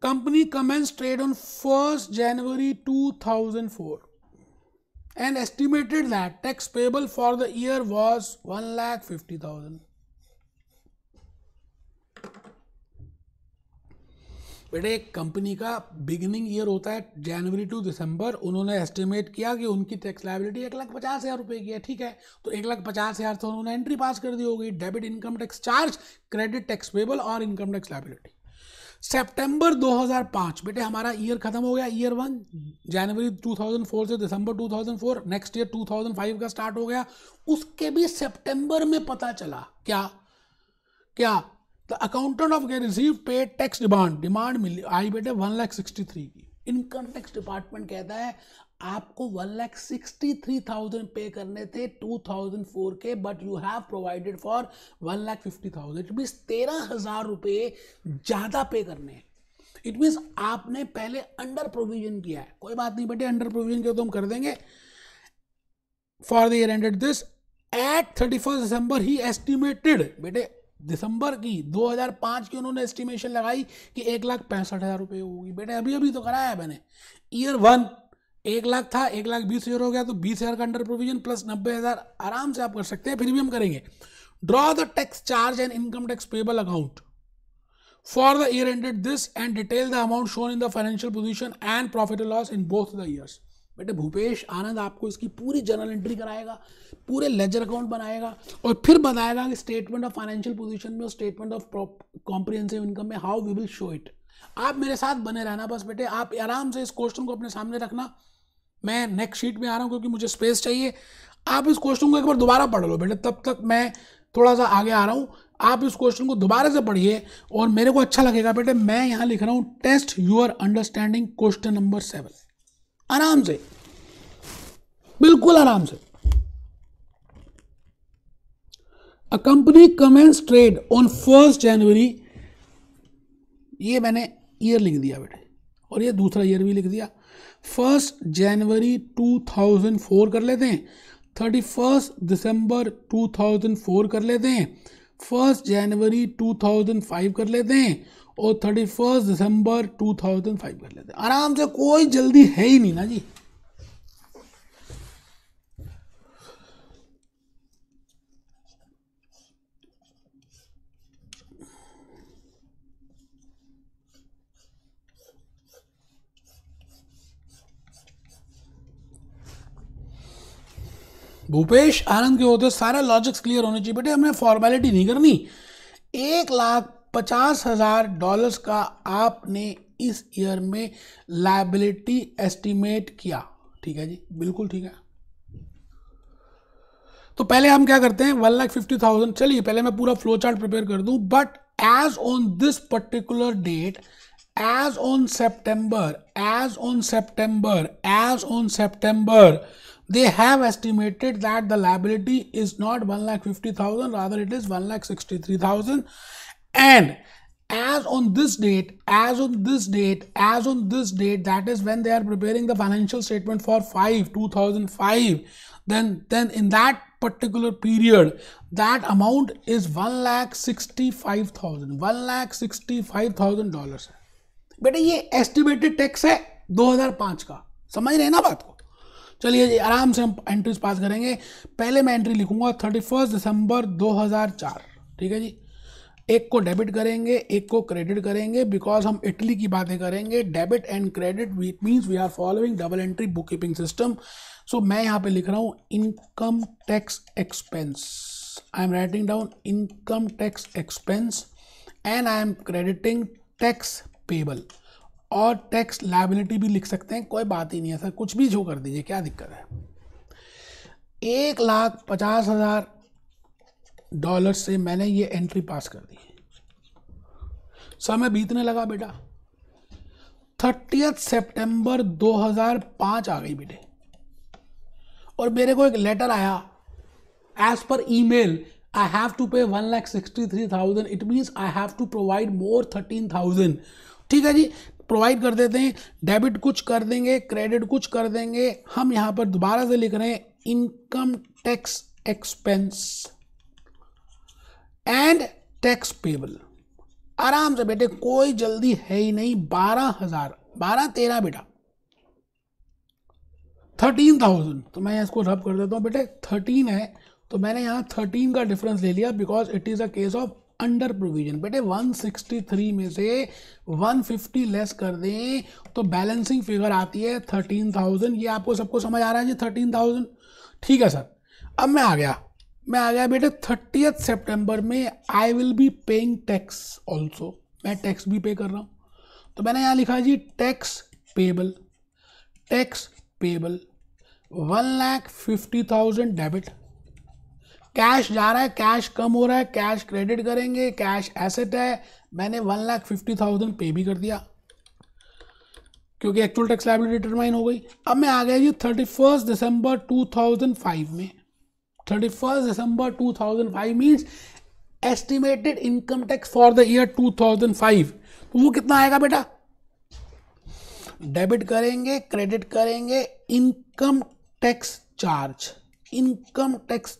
Company commence trade on 1 January 2004 and estimated that tax payable for the year was 1,50,000. बेटे एक कंपनी का बिगिनिंग ईयर होता है जनवरी टू दिसंबर। उन्होंने एस्टिमेट किया कि उनकी टैक्स लायबिलिटी 1,50,000 रुपए की है, ठीक है, तो 1,50,000 तो उन्होंने एंट्री पास कर दी होगी। Debit income tax charge, credit tax payable और इनकम टैक्स लायबिलिटी। सितंबर 2005 बेटे हमारा ईयर खत्म हो गया, ईयर 1 जनवरी 2004 से दिसंबर 2004, नेक्स्ट ईयर 2005 का स्टार्ट हो गया, उसके भी सितंबर में पता चला क्या क्या द अकाउंटेंट ऑफ रिसीव पे टैक्स डिमांड मिली आई बेटे 1,63,000 की। इनकम टैक्स डिपार्टमेंट कहता है आपको 1,63,000 पे करने थे 2004 के, but you have provided for 1,50,000। It means 13,000 रुपये ज़्यादा पे करने हैं। इट मीन्स आपने पहले अंडर प्रोविजन किया है। कोई बात नहीं बेटे, अंडर प्रोविजन किया तो हम कर देंगे। For the year ended this eight 31 December he estimated, बेटे दिसंबर की 2005 की उन्होंने एस्टिमेशन लगाई कि 1,65,000 रुपये होगी। बेटे अभी अभी तो कराया है मैंने। ईयर 1 1 लाख था, 1,20,000 हो गया, तो 20,000 का अंडर प्रोविजन प्लस 90,000 आराम से आप कर सकते हैं। फिर भी हम करेंगे। Draw the tax charge and income tax payable account for the year ended this and detail the amount shown in the financial position and profit loss in both the years. बेटे भूपेश आनंद आपको इसकी पूरी जर्नल एंट्री कराएगा, पूरे ledger account बनाएगा और फिर बताएगा कि स्टेटमेंट ऑफ फाइनेंशियल पोजीशन में और स्टेटमेंट ऑफ कॉम्प्रिहेंसिव इनकम में how we will show it. आप मेरे साथ बने रहना बस बेटे, आप आराम से इस क्वेश्चन को अपने सामने रखना। मैं नेक्स्ट शीट में आ रहा हूँ क्योंकि मुझे स्पेस चाहिए। आप इस क्वेश्चन को एक बार दोबारा पढ़ लो बेटे, तब तक मैं थोड़ा सा आगे आ रहा हूँ। आप इस क्वेश्चन को दोबारा से पढ़िए और मेरे को अच्छा लगेगा बेटे। मैं यहाँ लिख रहा हूँ test your understanding question number 7। आराम से, बिल्कुल आराम से। A company commence trade on 1 January, ये मैंने ईयर लिख दिया बेटे और ये दूसरा ईयर भी लिख दिया। 1 जनवरी 2004 कर लेते हैं, 31 दिसंबर 2004 कर लेते हैं, 1 जनवरी 2005 कर लेते हैं और 31 दिसंबर 2005 कर लेते हैं। आराम से, कोई जल्दी है ही नहीं ना जी। भूपेश आनंद के होते सारे लॉजिक्स क्लियर होने चाहिए बेटे, हमें फॉर्मेलिटी नहीं करनी। $1,50,000 का आपने इस ईयर में लायबिलिटी एस्टिमेट किया, ठीक है जी, बिल्कुल ठीक है। तो पहले हम क्या करते हैं 1,50,000, चलिए पहले मैं पूरा फ्लो चार्ट प्रिपेयर कर दूं। But as on this particular date, as on September, they have estimated that the liability is not 1,50,000, rather it is 1,63,000. And as on this date, that is when they are preparing the financial statement for 2005, then in that particular period, that amount is $1,65,000 बेटे। ये estimated tax है 2005 का, समझ रहे हैं ना बात को। चलिए जी आराम से हम एंट्रीज पास करेंगे। पहले मैं एंट्री लिखूंगा 31 दिसंबर 2004, ठीक है जी। एक को डेबिट करेंगे, एक को क्रेडिट करेंगे, बिकॉज हम इटली की बातें करेंगे। Debit and credit means we are following double entry book keeping system. So मैं यहाँ पे लिख रहा हूँ income tax expense. I am writing down income tax expense and I am crediting tax payable. और टैक्स लायबिलिटी भी लिख सकते हैं, कोई बात ही नहीं है सर, कुछ भी जो कर दीजिए, क्या दिक्कत है। $1,50,000 से मैंने ये एंट्री पास कर दी। समय बीतने लगा बेटा, 30 सितंबर 2005 आ गई बेटे और मेरे को एक लेटर आया as per email, I have to pay 1,63,000, it means I have to provide more 13,000। ठीक है जी, प्रोवाइड कर देते हैं। डेबिट कुछ कर देंगे, क्रेडिट कुछ कर देंगे। हम यहां पर दोबारा से लिख रहे हैं income tax expense and tax payable. आराम से बेटे, कोई जल्दी है ही नहीं। 12,000, 12-13 बेटा, 13,000। तो मैं इसको रब कर देता हूं बेटे, 13 है तो मैंने यहां 13 का डिफरेंस ले लिया because it is a case of under provision. बेटे 163 में से 150 लेस कर दें तो बैलेंसिंग फिगर आती है 13,000। ये आपको सबको समझ आ रहा है जी, 13,000। ठीक है सर, अब मैं आ गया बेटे 30 सितंबर में I will be paying tax also. मैं टैक्स भी पे कर रहा हूँ। तो मैंने यहाँ लिखा जी टैक्स पेबल 1,50,000 डेबिट। कैश जा रहा है, कैश कम हो रहा है, कैश क्रेडिट करेंगे, कैश एसेट है, मैंने 1,50,000 पे भी कर दिया क्योंकि एक्चुअल टैक्स लायबिलिटी डिटरमाइन हो गई। अब मैं आ गया जी 31 दिसंबर 2005 में। 31 दिसंबर 2005 means estimated income tax for the year 2005। तो वो कितना आएगा बेटा? डेबिट करेंगे, क्रेडिट करेंगे, इनकम टैक्स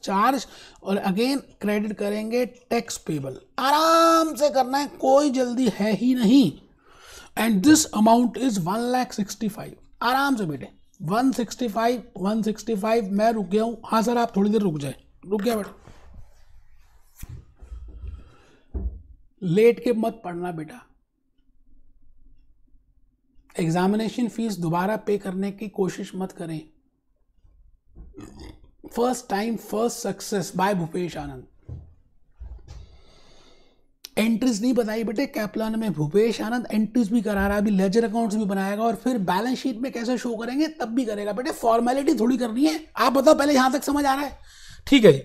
चार्ज और अगेन क्रेडिट करेंगे टैक्स पेबल। आराम से करना है, कोई जल्दी है ही नहीं। And this amount is 1,65,000। आराम से बेटे 165। मैं रुक गया हूं। हाँ सर आप थोड़ी देर रुक जाए। रुक गया बेटा, लेट के मत पढ़ना बेटा। एग्जामिनेशन फीस दोबारा पे करने की कोशिश मत करें। First time first success by Bhupesh Anand. Entries नहीं बताई बेटे कैप्लान में, भूपेश आनंद एंट्रीज भी करा रहा है, अभी लेजर अकाउंट्स भी बनाएगा और फिर बैलेंस शीट में कैसे शो करेंगे तब भी करेगा। बेटे फॉर्मेलिटी थोड़ी करनी है। आप बताओ पहले यहां तक समझ आ रहा है? ठीक है जी।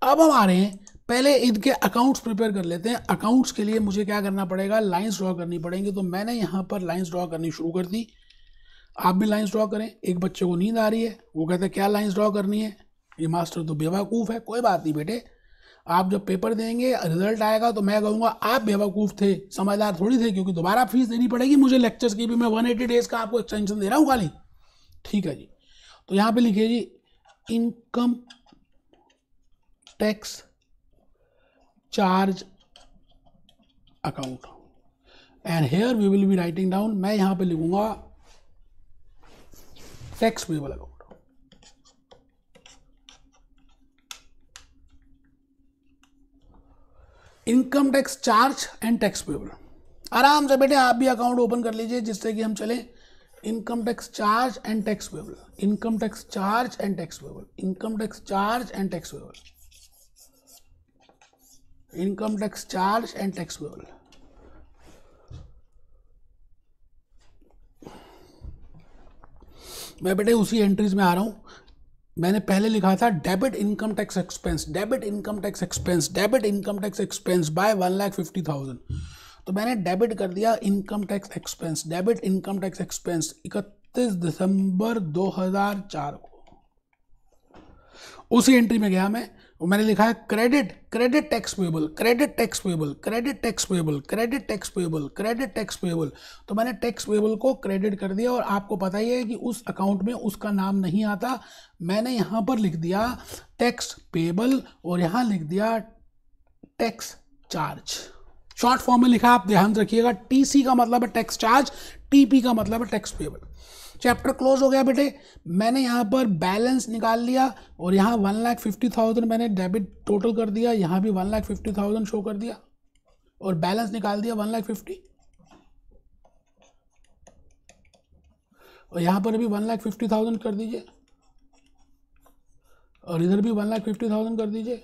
अब हम आ रहे हैं, पहले इनके अकाउंट्स प्रिपेयर कर लेते हैं। अकाउंट्स के लिए मुझे क्या करना पड़ेगा? लाइंस ड्रॉ करनी पड़ेंगी। तो मैंने यहाँ पर लाइंस ड्रॉ करनी शुरू कर दी। आप भी लाइंस ड्रॉ करें। एक बच्चे को नींद आ रही है, वो कहते हैं क्या लाइंस ड्रॉ करनी है? ये मास्टर तो बेवकूफ़ है। कोई बात नहीं बेटे, आप जब पेपर देंगे रिजल्ट आएगा तो मैं कहूँगा आप बेवकूफ़ थे, समझदार थोड़ी थे, क्योंकि दोबारा फीस देनी पड़ेगी मुझे लेक्चर्स की भी। मैं 180 डेज़ का आपको एक्सटेंशन दे रहा हूँ खाली। ठीक है जी। तो यहाँ पे लिखिए जी income tax charge account and here we will be writing down. मैं यहाँ पे लिखूंगा tax payable account. Income tax charge and tax payable. आराम से बेटे आप भी अकाउंट ओपन कर लीजिए जिससे कि हम चले। Income tax charge and tax payable, income tax charge and tax payable, income tax charge and tax payable, income tax charge and tax payable. मैं बेटे उसी एंट्रीज में आ रहा हूं। मैंने पहले लिखा था debit income tax expense, debit income tax expense, debit income tax expense by 1,50,000। तो मैंने डेबिट कर दिया income tax expense, debit income tax expense 31 दिसंबर 2004 को। उसी एंट्री में गया मैं, मैंने लिखा है credit tax payable, credit tax payable, credit tax payable, credit tax payable, credit tax payable. तो मैंने टैक्स पेबल को क्रेडिट कर दिया और आपको पता ही है कि उस अकाउंट में उसका नाम नहीं आता। मैंने यहाँ पर लिख दिया टैक्स पेबल और यहाँ लिख दिया टैक्स चार्ज। शॉर्ट फॉर्म में लिखा, आप ध्यान रखिएगा। टीसी का मतलब है टैक्स चार्ज, टीपी का मतलब है टैक्स पेबल। चैप्टर क्लोज हो गया बेटे। मैंने यहाँ पर बैलेंस निकाल लिया और यहाँ 1,50,000 मैंने डेबिट टोटल कर दिया, यहाँ भी 1,50,000 शो कर दिया और बैलेंस निकाल दिया 1,50,000 और यहाँ पर भी 1,50,000 कर दीजिए और इधर भी 1,50,000 कर दीजिए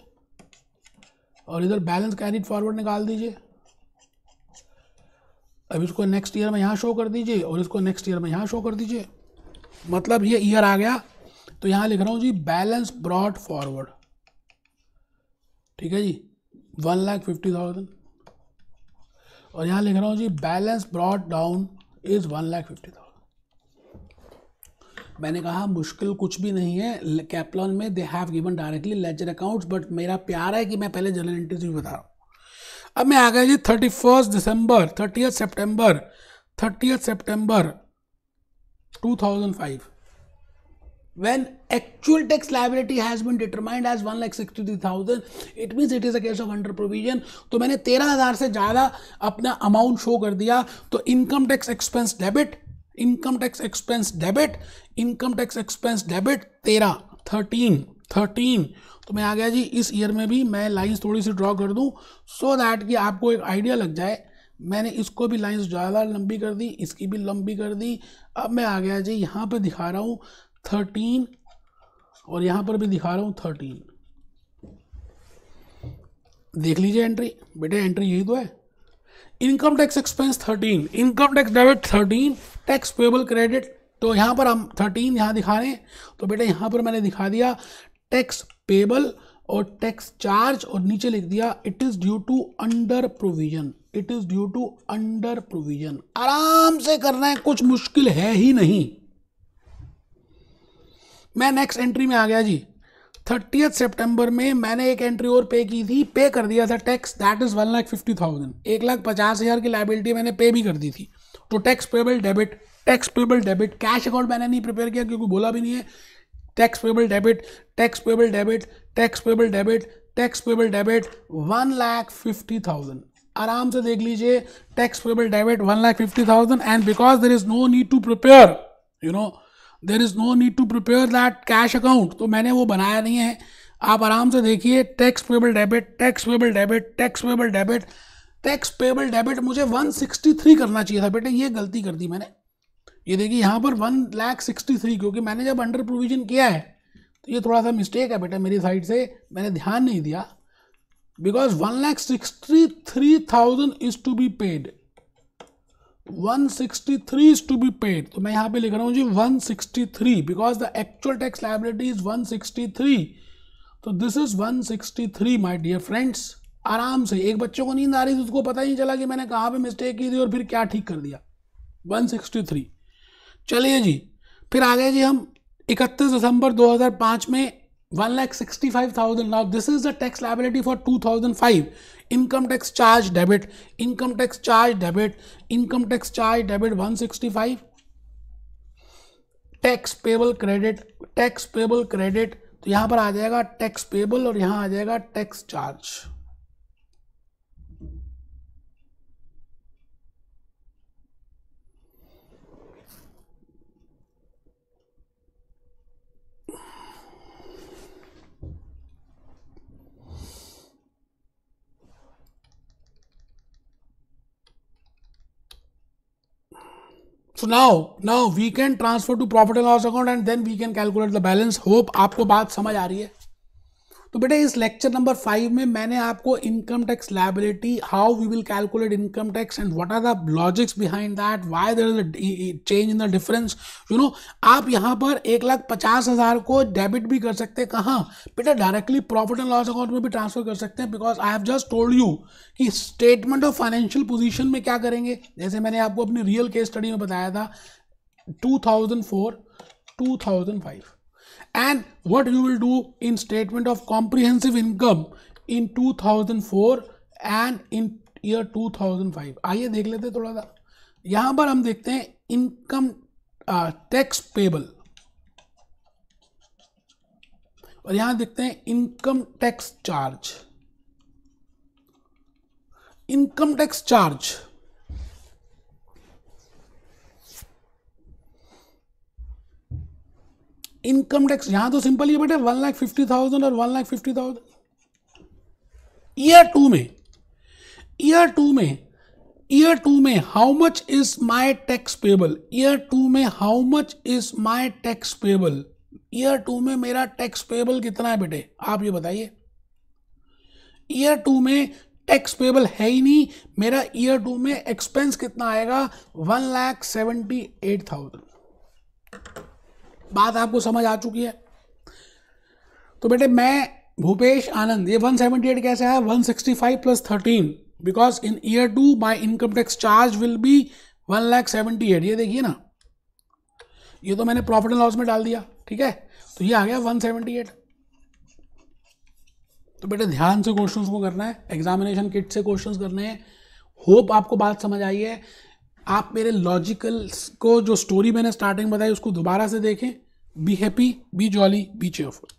और इधर बैलेंस कैरिड फॉरवर्ड निकाल दीजिए। अब इसको नेक्स्ट ईयर में यहाँ शो कर दीजिए और इसको नेक्स्ट ईयर में यहाँ शो कर दीजिए। मतलब ये ईयर आ गया तो यहाँ लिख रहा हूँ जी बैलेंस ब्रॉट फॉरवर्ड। ठीक है जी 1,50,000 और यहाँ लिख रहा हूँ जी बैलेंस ब्रॉट डाउन इज 1,50,000। मैंने कहा मुश्किल कुछ भी नहीं है। कैप्लॉन में they have given directly ledger accounts, but मेरा प्यार है कि मैं पहले जर्नल एंट्रीज भी बता रहा हूँ। अब मैं आ गया जी 31 दिसंबर 30 सितंबर 2005 when actual tax liability has been determined as 1,63,000 it means it is a case of under provision। तो मैंने 13,000 से ज़्यादा अपना अमाउंट शो कर दिया। तो income tax expense debit, income tax expense debit, income tax expense debit 13। तो मैं आ गया जी इस ईयर में भी मैं लाइंस थोड़ी सी ड्रॉ कर दूं सो दैट कि आपको एक आइडिया लग जाए। मैंने इसको भी लाइंस ज़्यादा लंबी कर दी, इसकी भी लंबी कर दी। अब मैं आ गया जी यहाँ पे दिखा रहा हूँ 13 और यहाँ पर भी दिखा रहा हूँ 13। देख लीजिए एंट्री बेटे, एंट्री यही तो है। Income tax expense 13, income tax debit 13, tax payable credit, तो यहाँ पर हम 13 यहाँ दिखा रहे हैं, तो बेटा यहाँ पर मैंने दिखा दिया टैक्स पेबल और टैक्स चार्ज, और नीचे लिख दिया it is due to under provision, it is due to under provision. आराम से करना है, कुछ मुश्किल है ही नहीं। मैं नेक्स्ट एंट्री में आ गया जी। 30 सितंबर में मैंने एक एंट्री और पे की थी, पे कर दिया था टैक्स, दैट इज 1,50,000, 1,50,000 की लायबिलिटी मैंने पे भी कर दी थी। तो tax payable debit, tax payable debit, cash account मैंने नहीं प्रिपेयर किया क्योंकि बोला भी नहीं है। Tax payable debit, tax payable debit, tax payable debit, tax payable debit 1,50,000। आराम से देख लीजिए, tax payable debit 1,50,000, and because there is no need to prepare, you know there is no need to prepare that cash account, तो मैंने वो बनाया नहीं है। आप आराम से देखिए, tax payable debit, tax payable debit, tax payable debit, tax payable debit मुझे 163 करना चाहिए था बेटे, ये गलती कर दी मैंने। ये देखिए यहाँ पर 1,63,000, क्योंकि मैंने जब अंडर प्रोविजन किया है तो ये थोड़ा सा मिस्टेक है बेटा मेरी साइड से, मैंने ध्यान नहीं दिया। Because 1,63,000 is to be paid, 163 is to be paid, तो मैं यहाँ पे लिख रहा हूँ जी 163, because the actual tax liability is 163, तो this is 163 my dear friends. आराम से, एक बच्चे को नींद आ रही थी, उसको पता ही नहीं चला कि मैंने कहाँ पे मिस्टेक की थी और फिर क्या ठीक कर दिया। 163। चलिए जी, फिर आ गए जी हम 31 दिसंबर 2005 में 1,65,000। Now this is the tax liability for 2005। Income tax charge debit, income tax charge debit, income tax charge debit 165, tax payable credit, tax payable credit, तो यहां पर आ जाएगा टैक्स पेबल और यहां आ जाएगा tax charge. So now we can transfer to profit and loss account and then we can calculate the balance. Hope आपको बात समझ आ रही है। तो बेटे इस लेक्चर नंबर 5 में मैंने आपको income tax liability, how we will calculate income tax and what are the logics behind that, why there is a change in the difference, you know. आप यहाँ पर 1,50,000 को डेबिट भी कर सकते हैं, कहाँ बेटा, directly profit and loss account में भी ट्रांसफर कर सकते हैं, because I have just told you कि स्टेटमेंट ऑफ फाइनेंशियल पोजीशन में क्या करेंगे। जैसे मैंने आपको अपनी रियल केस स्टडी में बताया था 2004, 2005, and what you will do in statement of comprehensive income in 2004 and in year 2005। आइए देख लेते हैं थोड़ा सा। यहां पर हम देखते हैं इनकम टैक्स पेबल और यहां देखते हैं income tax charge. Income tax charge income tax यहां तो सिंपल ही बेटे 1,50,000 और 1,50,000। ईयर टू में how much is my tax payable, year two में how much is my tax payable, year two में मेरा टैक्स पेबल कितना है बेटे, आप ये बताइए। ईयर टू में टैक्स पेबल है ही नहीं, मेरा ईयर टू में एक्सपेंस कितना आएगा 1,78,000। बात आपको समझ आ चुकी है। तो बेटे मैं भूपेश आनंद, ये 178 कैसे आया, 165 plus 13, because in year two my income tax charge will be 1,78,000। ये देखिए ना, ये तो मैंने प्रॉफिट एंड लॉस में डाल दिया, ठीक है, तो ये आ गया 178। तो बेटे ध्यान से क्वेश्चंस को करना है, एग्जामिनेशन किट से क्वेश्चंस करने हैं। होप आपको बात समझ आई है। आप मेरे लॉजिकल को जो स्टोरी मैंने स्टार्टिंग बताई उसको दोबारा से देखें। Be happy, B jolly, B cheerful.